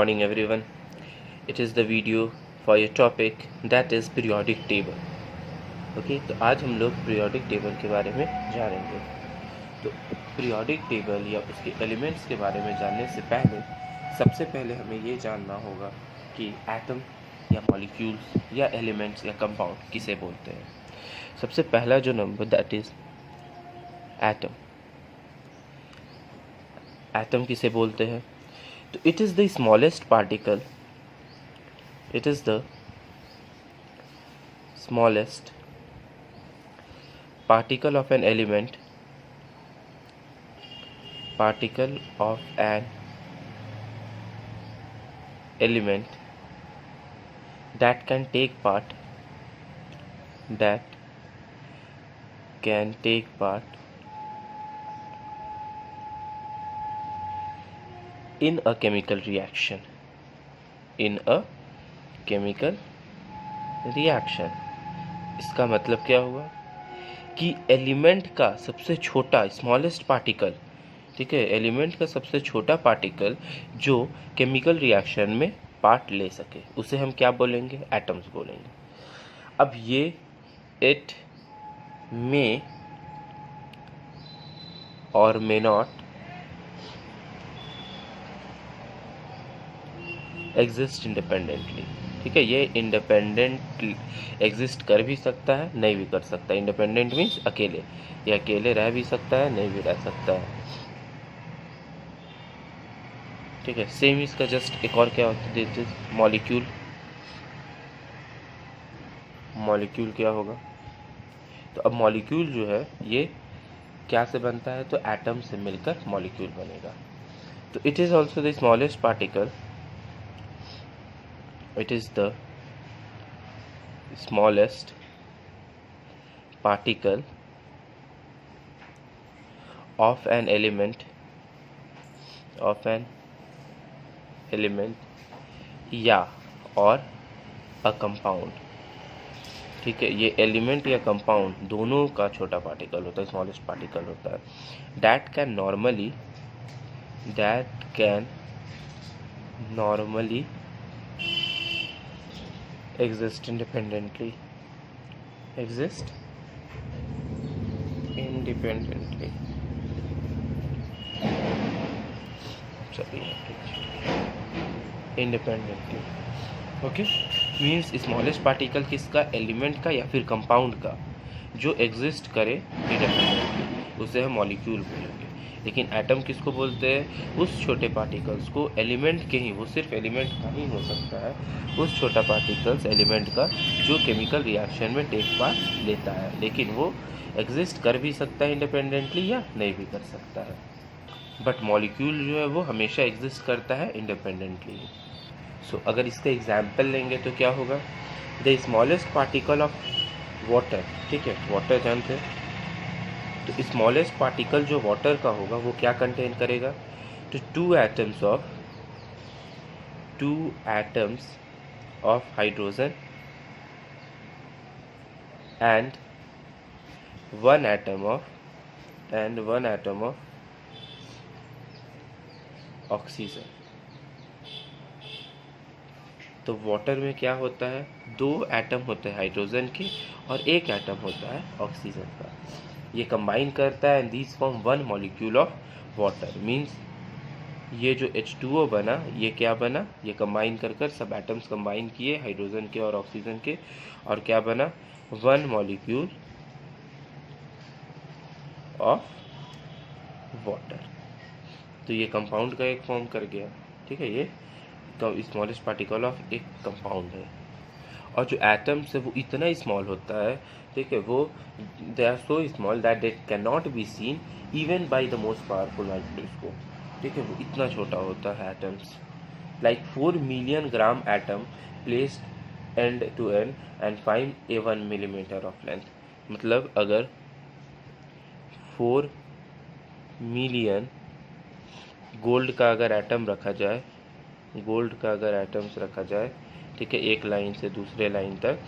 morning everyone. It is the video for your topic that is periodic table. Okay तो आज हम लोग periodic table के बारे में जानेंगे। तो पीरियोडिक टेबल या उसके एलिमेंट्स के बारे में जानने से पहले सबसे पहले हमें ये जानना होगा कि एटम या मॉलिक्यूल्स या एलिमेंट्स या कंपाउंड किसे बोलते हैं। सबसे पहला जो number that is atom. Atom किसे बोलते हैं? तो it is the smallest particle, it is the smallest particle of an element that can take part in a chemical reaction. इसका मतलब क्या हुआ कि एलिमेंट का सबसे छोटा स्मॉलेस्ट पार्टिकल, ठीक है, एलिमेंट का सबसे छोटा पार्टिकल जो केमिकल रिएक्शन में पार्ट ले सके उसे हम क्या बोलेंगे? एटम्स बोलेंगे। अब ये इट मे और मे नॉट एग्जिस्ट इंडिपेंडेंटली, ठीक है। ये इंडिपेंडेंट एग्जिस्ट कर भी सकता है, नहीं भी कर सकता। इंडिपेंडेंट मीन्स अकेले, ये अकेले रह भी सकता है, नहीं भी रह सकता है, ठीक है। सेम इसका जस्ट एक और क्या होता है, मॉलिक्यूल। मॉलिक्यूल क्या होगा? तो अब मॉलिक्यूल जो है ये क्या से बनता है? तो एटम से मिलकर मॉलिक्यूल बनेगा। तो it is also the smallest particle, it is the smallest particle of an element या और अ कंपाउंड, ठीक है। ये एलिमेंट या कंपाउंड दोनों का छोटा पार्टिकल होता है, स्मॉलेस्ट पार्टिकल होता है। That can normally exist independently okay. Means smallest particle किसका? एलिमेंट का या फिर कंपाउंड का, जो एग्जिस्ट करे इंडिपेंडेंटली, उसे हम मॉलिक्यूल बोलेंगे। लेकिन एटम किसको बोलते हैं? उस छोटे पार्टिकल्स को, एलिमेंट के ही, वो सिर्फ एलिमेंट का ही हो सकता है, उस छोटा पार्टिकल्स एलिमेंट का जो केमिकल रिएक्शन में टेक पार्ट लेता है, लेकिन वो एग्जिस्ट कर भी सकता है इंडिपेंडेंटली या नहीं भी कर सकता है। बट मॉलिक्यूल जो है वो हमेशा एग्जिस्ट करता है इंडिपेंडेंटली। सो अगर इसका एग्जाम्पल लेंगे तो क्या होगा? The smallest particle of water, ठीक है, वाटर जानते हैं। तो स्मॉलेस्ट पार्टिकल जो वाटर का होगा वो क्या कंटेन करेगा? तो two atoms of hydrogen and one atom of oxygen. तो वाटर में क्या होता है? दो एटम होते हैं हाइड्रोजन के और एक एटम होता है ऑक्सीजन का। ये कंबाइन करता है and this form one molecule of water. Means ये जो H2O बना, ये क्या बना? ये कंबाइन कर सब एटम्स कंबाइन किए हाइड्रोजन के और ऑक्सीजन के, और क्या बना? One molecule of water. तो ये कंपाउंड का एक फॉर्म कर गया, ठीक है। ये स्मॉलेस्ट पार्टिकल ऑफ एक कंपाउंड है। और जो एटम्स है वो इतना स्मॉल होता है, ठीक है, वो they are so small that they can not be seen even by the most powerful microscope, ठीक है। वो इतना छोटा होता है atoms, like 4 million gram atom placed end to end and 5 A1 millimetre of length. मतलब अगर 4 मिलियन गोल्ड का अगर एटम्स रखा जाए, ठीक है, एक लाइन से दूसरे लाइन तक,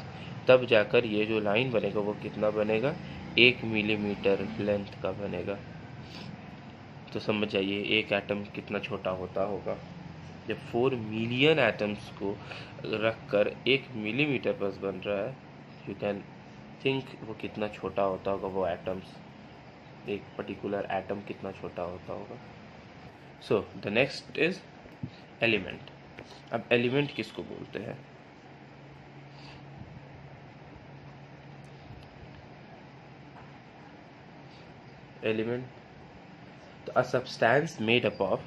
तब जाकर ये जो लाइन बनेगा वो कितना बनेगा? 1 मिलीमीटर लेंथ का बनेगा। तो समझ जाइए एक एटम कितना छोटा होता होगा, जब 4 मिलियन एटम्स को रखकर 1 मिलीमीटर बस बन रहा है, यू कैन थिंक वो कितना छोटा होता होगा, वो एटम्स, एक पर्टिकुलर एटम कितना छोटा होता होगा। So the next is element. अब एलिमेंट किसको बोलते हैं? एलिमेंट, तो a substance made up of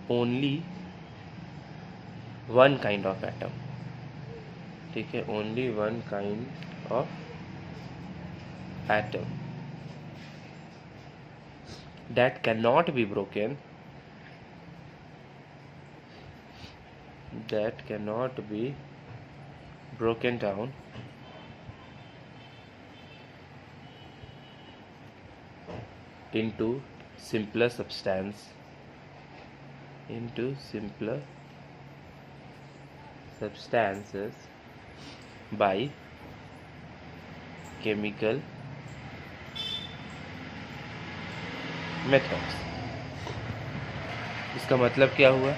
only one kind of atom, ठीक है, only one kind of atom that cannot be broken down into simpler substances by chemical methods। इसका मतलब क्या हुआ?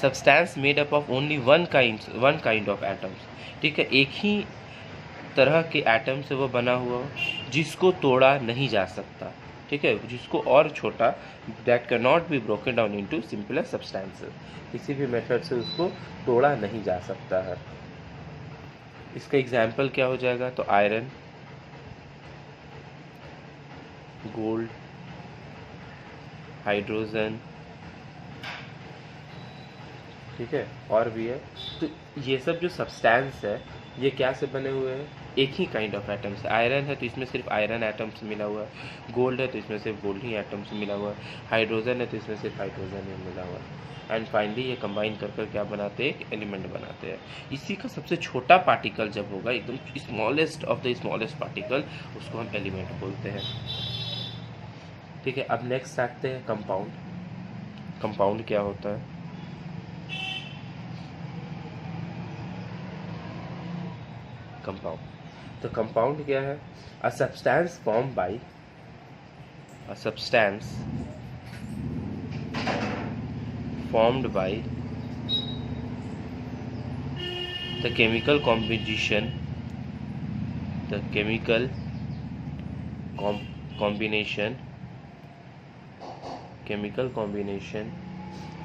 Substance made up of only one kind of atoms, ठीक है, एक ही तरह के एटम से वो बना हुआ हो जिसको तोड़ा नहीं जा सकता, ठीक है, जिसको और छोटा, that can not be broken down into simpler substances, किसी भी मेथड से उसको तोड़ा नहीं जा सकता है। इसका एग्जाम्पल क्या हो जाएगा? तो आयरन, गोल्ड, हाइड्रोजन, ठीक है, और भी है। तो ये सब जो सब्सटेंस है ये क्या से बने हुए हैं? एक ही काइंड ऑफ एटम से। आयरन है तो इसमें सिर्फ आयरन एटम से मिला हुआ है, गोल्ड है तो इसमें सिर्फ गोल्ड ही एटम से मिला हुआ है, हाइड्रोजन है तो इसमें सिर्फ हाइड्रोजन ही मिला हुआ है, एंड फाइनली ये कंबाइन कर क्या बनाते हैं? एक एलिमेंट बनाते हैं। इसी का सबसे छोटा पार्टिकल जब होगा, एकदम smallest of the smallest particle, उसको हम एलिमेंट बोलते हैं, ठीक है। अब नेक्स्ट आते हैं कंपाउंड। कंपाउंड क्या होता है? कंपाउंड, तो कंपाउंड क्या है? A substance form by formed by the chemical combination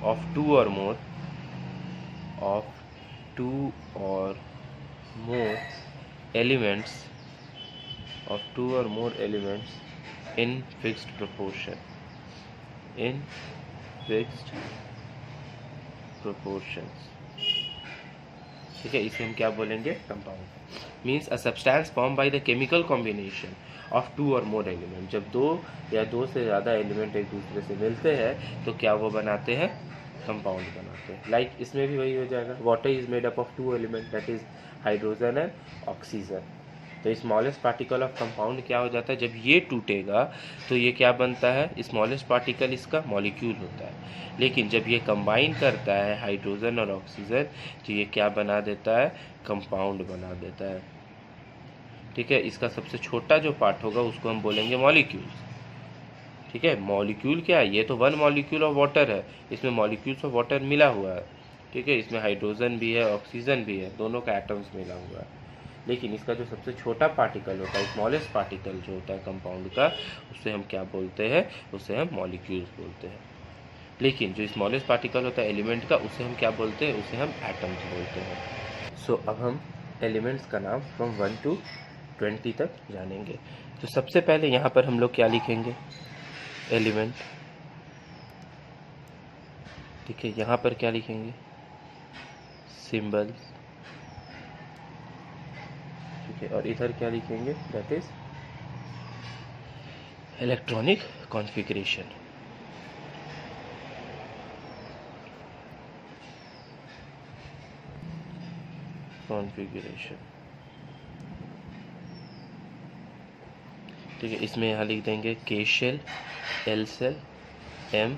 of two or more elements in fixed proportions, ठीक है, इसे हम क्या बोलेंगे? Compound. Means a substance form by the chemical combination of 2 और मोर एलिमेंट। जब 2 या 2 से ज़्यादा एलिमेंट एक दूसरे से मिलते हैं तो क्या वो बनाते हैं? कंपाउंड बनाते हैं। लाइक इसमें भी वही हो जाएगा, water is made up of 2 element, that is hydrogen and oxygen. तो स्मॉलेस्ट पार्टिकल ऑफ कंपाउंड क्या हो जाता है? जब ये टूटेगा तो ये क्या बनता है? स्मॉलेस्ट पार्टिकल इसका मॉलिक्यूल होता है। लेकिन जब ये कंबाइन करता है हाइड्रोजन और ऑक्सीजन तो ये क्या बना देता है? कंपाउंड बना देता है, ठीक है। इसका सबसे छोटा जो पार्ट होगा उसको हम बोलेंगे मॉलिक्यूल, ठीक है। मॉलिक्यूल क्या है? ये तो 1 मॉलिक्यूल ऑफ वाटर है, इसमें मॉलिक्यूल्स ऑफ वाटर मिला हुआ है, ठीक है, इसमें हाइड्रोजन भी है, ऑक्सीजन भी है, दोनों का एटम्स मिला हुआ है। लेकिन इसका जो सबसे छोटा पार्टिकल होता है, स्मॉलेस्ट पार्टिकल जो होता है कंपाउंड का, उससे हम क्या बोलते हैं? उसे हम मॉलिक्यूल्स बोलते हैं। लेकिन जो स्मॉलेस्ट पार्टिकल होता है एलिमेंट का, उसे हम क्या बोलते हैं? उसे हम एटम्स बोलते हैं। सो अब हम एलिमेंट्स का नाम फ्रॉम 1 to 20 तक जानेंगे। तो सबसे पहले यहाँ पर हम लोग क्या लिखेंगे? एलिमेंट, ठीक है। यहाँ पर क्या लिखेंगे? सिंबल, ठीक है। और इधर क्या लिखेंगे? दैट इज इलेक्ट्रॉनिक कॉन्फ़िगरेशन, ठीक है। इसमें यहाँ लिख देंगे K shell, L shell, M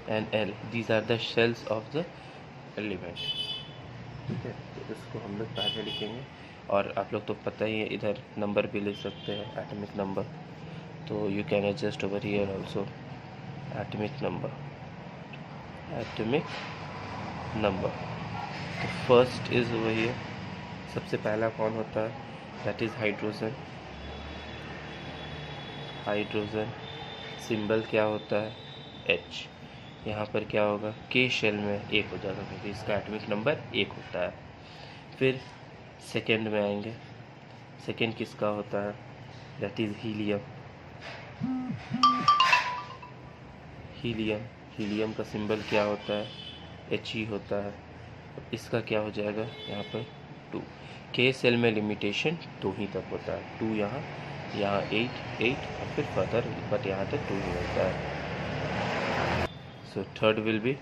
and L, these are the shells of the element, ठीक है। तो इसको हम लोग पहले लिखेंगे। और आप लोग तो पता ही है, इधर नंबर भी लिख सकते हैं, एटॉमिक नंबर, तो you can adjust over here also atomic number. तो फर्स्ट इज ओवर हियर, सबसे पहला कौन होता है, दैट इज़ हाइड्रोजन। सिंबल क्या होता है, H। यहाँ पर क्या होगा, K शेल में 1 हो जाएगा क्योंकि इसका एटॉमिक नंबर 1 होता है। फिर सेकेंड में आएंगे, सेकेंड किसका होता है, दैट इज़ हीलियम। हीलियम का सिंबल क्या होता है, He होता है। इसका क्या हो जाएगा यहाँ पर 2। K सेल में लिमिटेशन 2 ही तक होता है, 2 यहाँ 8 और फिर फर्दर, बट यहाँ तक 2 ही होता है। So third will be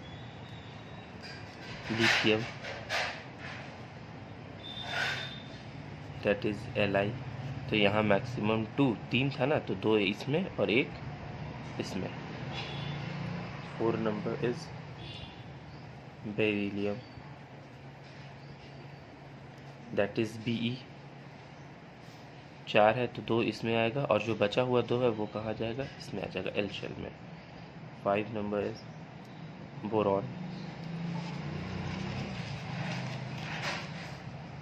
lithium, that is Li। तो यहाँ मैक्सिमम 3 था ना, तो 2 इसमें और 1 इसमें। 4 number is beryllium, that is Be। 4 है तो 2 इसमें आएगा और जो बचा हुआ 2 है वो कहाँ जाएगा, इसमें आ जाएगा L शेल में। 5 number is boron,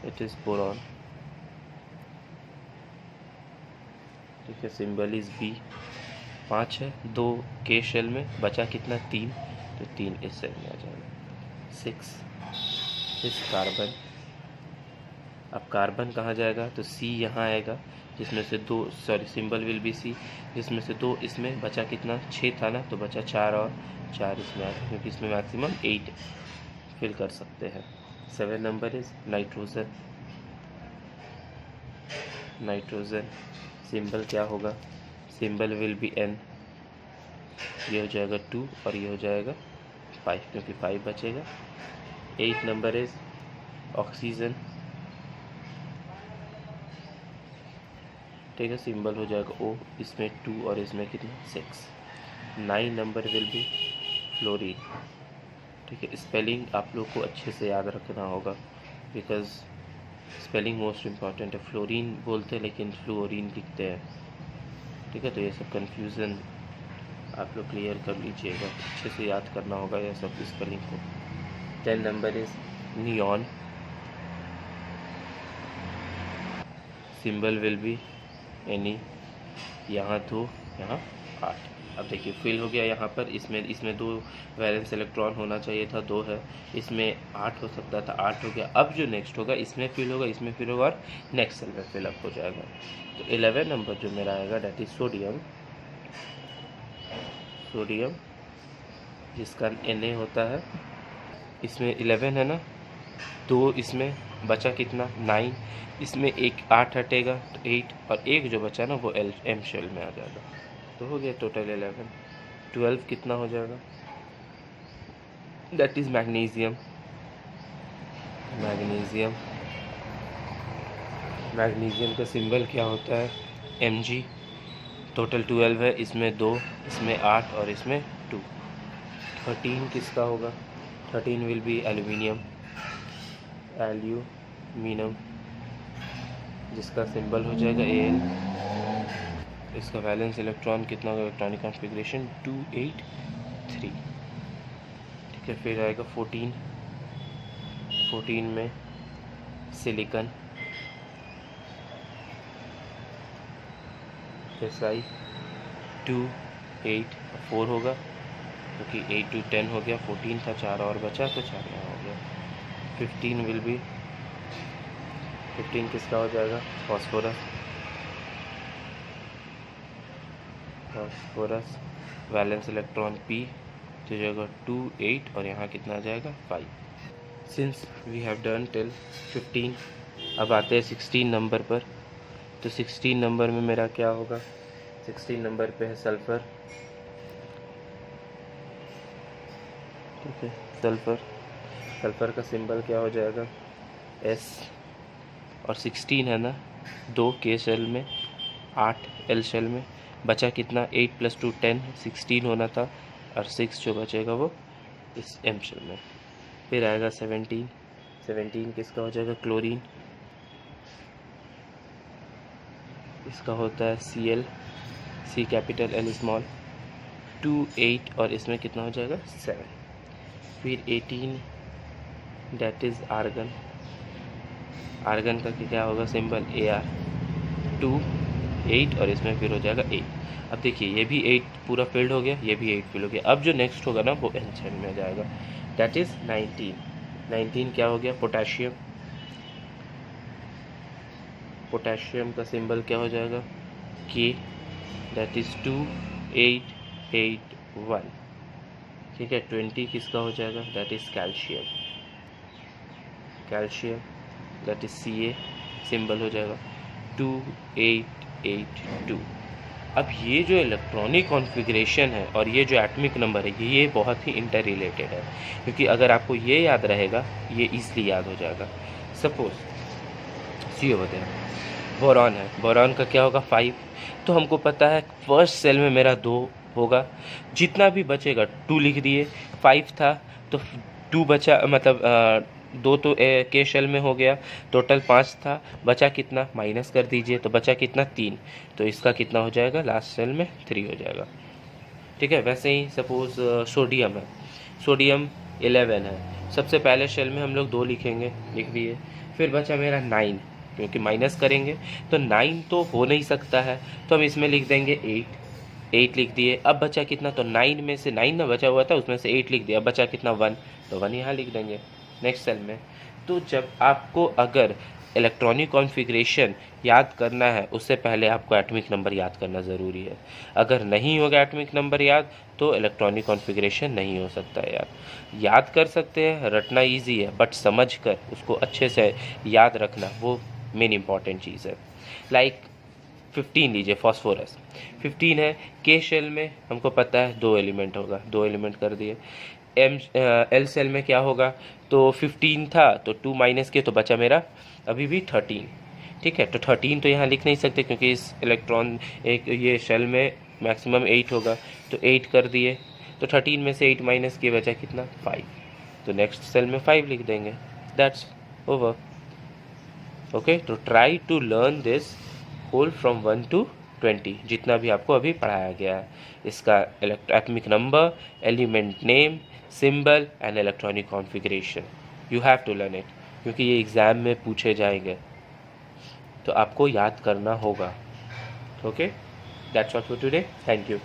it is boron, ठीक है, सिंबल इज B। 5 है, 2 K शेल में, बचा कितना 3, तो 3 इस सेल में आ जाएगा। 6 इस कार्बन। अब कार्बन कहाँ जाएगा, तो C यहाँ आएगा, जिसमें से 2, sorry symbol will be C, जिसमें से 2 इसमें, बचा कितना 6 था ना, तो बचा 4 और 4 इसमें आएगा क्योंकि इसमें मैक्सिमम 8 फिल कर सकते हैं। 7 नंबर इज नाइट्रोजन। सिंबल क्या होगा, सिंबल विल बी N। ये हो जाएगा 2 और ये हो जाएगा 5 क्योंकि 5 बचेगा। 8 नंबर इज ऑक्सीजन, ठीक है, सिंबल हो जाएगा O, इसमें 2 और इसमें कितना 6। 9 नंबर विल बी फ्लोरीन, ठीक है। स्पेलिंग आप लोग को अच्छे से याद रखना होगा बिकॉज स्पेलिंग मोस्ट इम्पॉर्टेंट है। फ्लोरीन बोलते हैं लेकिन फ्लोरीन लिखते हैं, ठीक है, तो ये सब कन्फ्यूज़न आप लोग क्लियर कर लीजिएगा, अच्छे से याद करना होगा यह सब स्पेलिंग को। 10 number is neon, symbol will be any. यहाँ 2 यहाँ 8। अब देखिए फिल हो गया यहाँ पर, इसमें 2 वैलेंस इलेक्ट्रॉन होना चाहिए था, 2 है, इसमें 8 हो सकता था, 8 हो गया। अब जो नेक्स्ट होगा इसमें फिल होगा, इसमें फिल होगा और नेक्स्ट सेल में फिलअप हो जाएगा। तो 11 नंबर जो मेरा आएगा डेट इज सोडियम, जिसका Na होता है, इसमें 11 है ना, 2 इसमें, बचा कितना 9, इसमें 8 हटेगा तो 8 और 1 जो बचा ना वो M शेल में आ जाएगा, तो हो गया टोटल 11। 12 कितना हो जाएगा, दैट इज मैग्नीशियम। मैग्नीशियम का सिंबल क्या होता है, Mg। टोटल 12 है, इसमें 2, इसमें 8 और इसमें 2। 13 किसका होगा, 13 विल बी एल्यूमिनियम, जिसका सिंबल हो जाएगा Al। इसका वैलेंस इलेक्ट्रॉन कितना होगा, इलेक्ट्रॉनिक कॉन्फ़िगरेशन 283, ठीक है। फिर आएगा 14 में सिलिकॉन, Si 2 8 4 होगा क्योंकि 8 to 10 हो गया, 14 था, 4 और बचा तो 4 यहाँ हो गया। 15 विल बी, 15 किसका हो जाएगा, फॉस्फोरस, वैलेंस इलेक्ट्रॉन P तो जाएगा 2 8 और यहाँ कितना आ जाएगा 5। Since we have done till 15, अब आते हैं 16 नंबर पर। तो 16 नंबर में मेरा क्या होगा, 16 नंबर पे है सल्फ़र, ठीक है, सल्फ़र का सिंबल क्या हो जाएगा S, और 16 है ना, 2 K शेल में, 8 L शेल में, बचा कितना 8 + 2 10, 16 होना था और 6 जो बचेगा वो इस M शेल में। फिर आएगा 17 किसका हो जाएगा, क्लोरीन, इसका होता है Cl, C capital L small, 2 8 और इसमें कितना हो जाएगा 7। फिर 18 दैट इज़ आर्गन। आर्गन का क्या होगा सिंबल Ar, 2 8 और इसमें फिर हो जाएगा 8। अब देखिए ये भी 8 पूरा फिल्ड हो गया, ये भी 8 फिल हो गया। अब जो नेक्स्ट होगा ना वो एल्केन में आ जाएगा, दैट इज़ 19। 19 क्या हो गया पोटेशियम। पोटेशियम का सिंबल क्या हो जाएगा K, दैट इज़ 2 8 8 1। ठीक है, 20 किसका हो जाएगा, that is calcium. Calcium that is Ca, symbol हो जाएगा 2 8 8 2। अब ये जो इलेक्ट्रॉनिक कॉन्फ़िगरेशन है और ये जो एटॉमिक नंबर है ये बहुत ही इंटर रिलेटेड है, क्योंकि अगर आपको ये याद रहेगा ये ईज़िली याद हो जाएगा। सपोज सी होते हैं बोरॉन है, बोरॉन का क्या होगा 5। तो हमको पता है फर्स्ट सेल में मेरा 2 होगा, जितना भी बचेगा 2 लिख दिए, 5 था तो 2 बचा, मतलब 2 तो के शेल में हो गया, टोटल 5 था, बचा कितना माइनस कर दीजिए तो बचा कितना 3, तो इसका कितना हो जाएगा लास्ट सेल में 3 हो जाएगा। ठीक है, वैसे ही सपोज़ सोडियम है, सोडियम 11 है, सबसे पहले शेल में हम लोग 2 लिखेंगे, लिख दिए, फिर बचा मेरा 9, क्योंकि माइनस करेंगे तो 9 तो हो नहीं सकता है, तो हम इसमें लिख देंगे 8 लिख दिए। अब बचा कितना, तो 9 में से 9 ना बचा हुआ था उसमें से 8 लिख दिया, अब बचा कितना 1, तो 1 यहाँ लिख देंगे नेक्स्ट सेल में। तो जब आपको अगर इलेक्ट्रॉनिक कॉन्फ़िगरेशन याद करना है उससे पहले आपको एटॉमिक नंबर याद करना ज़रूरी है। अगर नहीं होगा एटॉमिक नंबर याद तो इलेक्ट्रॉनिक कॉन्फ़िगरेशन नहीं हो सकता है याद कर सकते हैं, रटना इजी है, बट समझ कर उसको अच्छे से याद रखना वो मेन इंपॉर्टेंट चीज़ है। लाइक 15 लीजिए, फॉस्फोरस 15 है, के शेल में हमको पता है 2 एलिमेंट होगा, 2 एलिमेंट कर दिए। एल सेल में क्या होगा, तो 15 था तो 2 माइनस किए तो बचा मेरा अभी भी 13। ठीक है, तो 13 तो यहाँ लिख नहीं सकते क्योंकि इस इलेक्ट्रॉन एक ये शेल में मैक्सिमम 8 होगा, तो 8 कर दिए, तो 13 में से 8 माइनस किए बचा कितना 5, तो नेक्स्ट सेल में 5 लिख देंगे, दैट्स ओवर। ओके, तो try to learn this whole from 1 to 20 जितना भी आपको अभी पढ़ाया गया है, इसका atomic number, element name, symbol and electronic configuration, you have to learn it, क्योंकि ये एग्ज़ाम में पूछे जाएंगे तो आपको याद करना होगा। Okay, that's all for today, thank you.